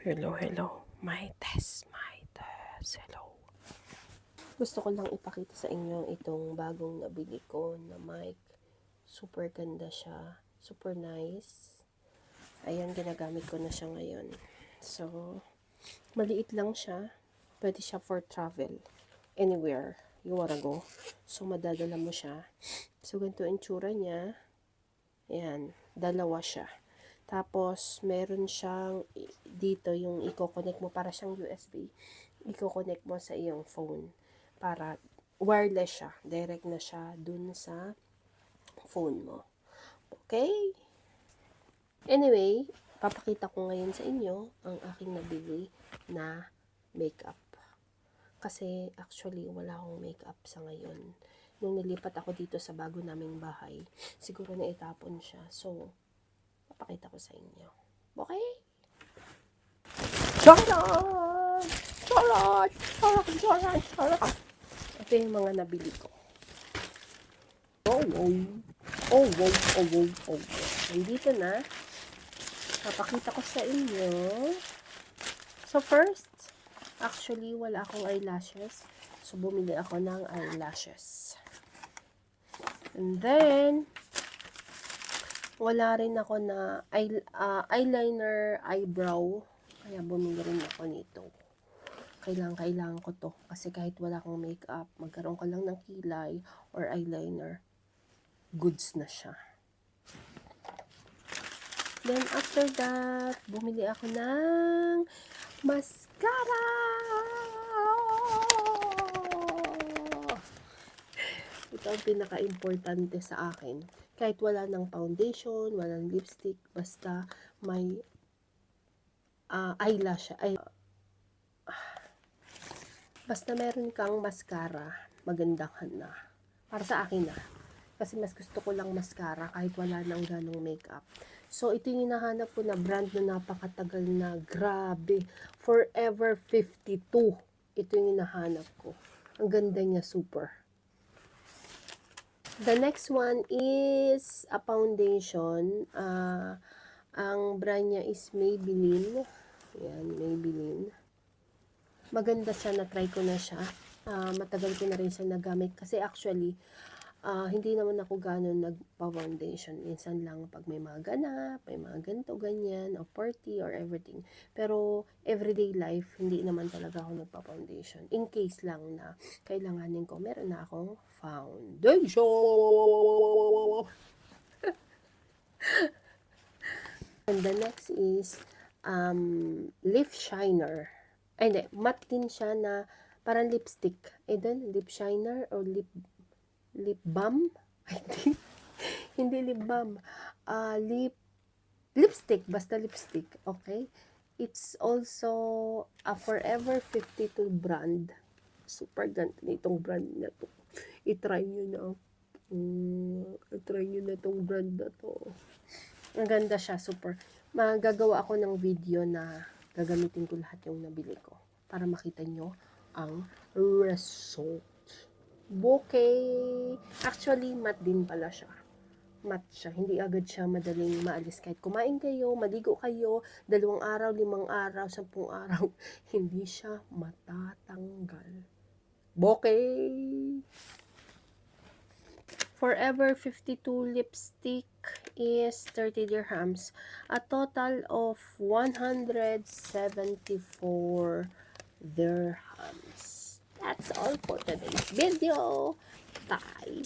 Hello, hello. My test, hello. Gusto ko lang ipakita sa inyo itong bagong nabili ko na mic. Super ganda siya. Super nice. Ayan, ginagamit ko na siya ngayon. So, maliit lang siya. Pwede siya for travel. Anywhere you wanna go. So, madadala mo siya. So, ganito ang tsura niya. Ayan, dalawa siya. Tapos, meron siyang dito yung i-connect mo para siyang USB. I-connect mo sa iyong phone para wireless siya. Direct na siya dun sa phone mo. Okay? Anyway, papakita ko ngayon sa inyo ang aking nabili na makeup. Kasi actually wala akong makeup sa ngayon. Nung nilipat ako dito sa bago naming bahay, siguro na itapon siya. So, papakita ko sa inyo. Okay? Charot! Charot! Charot! Charot! Charot! Ito yung mga nabili ko. Oh, wow! Oh, wow! Oh, wow! Oh, wow! Nandito na. Papakita ko sa inyo. So, first, actually, wala akong eyelashes. So, bumili ako ng eyelashes. And then, wala rin ako na eyeliner, eyebrow. Kaya bumili rin ako nito. Kailangan ko to. Kasi kahit wala akong makeup, magkaroon ka lang ng kilay or eyeliner, goods na siya. Then, after that, bumili ako ng mascara! Ito ang pinaka-importante sa akin. Kahit wala ng foundation, walang lipstick, basta may eyelash, basta meron kang mascara, maganda ka na. Para sa akin na. Kasi mas gusto ko lang mascara kahit wala nang ganong makeup. So, ito yung hinahanap ko na brand na napakatagal na. Grabe. Forever 52. Ito yung hinahanap ko. Ang ganda niya, super. The next one is a foundation. Ang brand niya is Maybelline. Yan, Maybelline. Maganda siya, na-try ko na siya. Matagal ko na rin siya nagamit. Kasi actually, hindi naman ako gano'n nagpa-foundation. Minsan lang pag may mga ganap, may mga ganito, ganyan, or party, or everything. Pero, everyday life, hindi naman talaga ako nagpa-foundation. In case lang na kailanganin ko, meron na akong foundation! And the next is, lip shiner. Ay, hindi, matte din siya na parang lipstick. Then, lip shiner or lip balm? I think. Hindi lip balm. Lipstick. Basta lipstick. Okay? It's also a Forever 52 brand. Super ganda itong brand na to. I-try nyo na. I-try nyo na itong brand na to. Ang ganda siya. Super. Magagawa ako ng video na gagamitin ko lahat yung nabili ko. Para makita nyo ang result. Bouquet. Actually, matte din pala siya. Matte siya. Hindi agad siya madaling maalis. Kahit kumain kayo, maligo kayo, 2 araw, 5 araw, 10 araw, hindi siya matatanggal. Bouquet. Forever 52 lipstick is 30 dirhams. A total of 174 dirhams. That's all for today's video. Bye.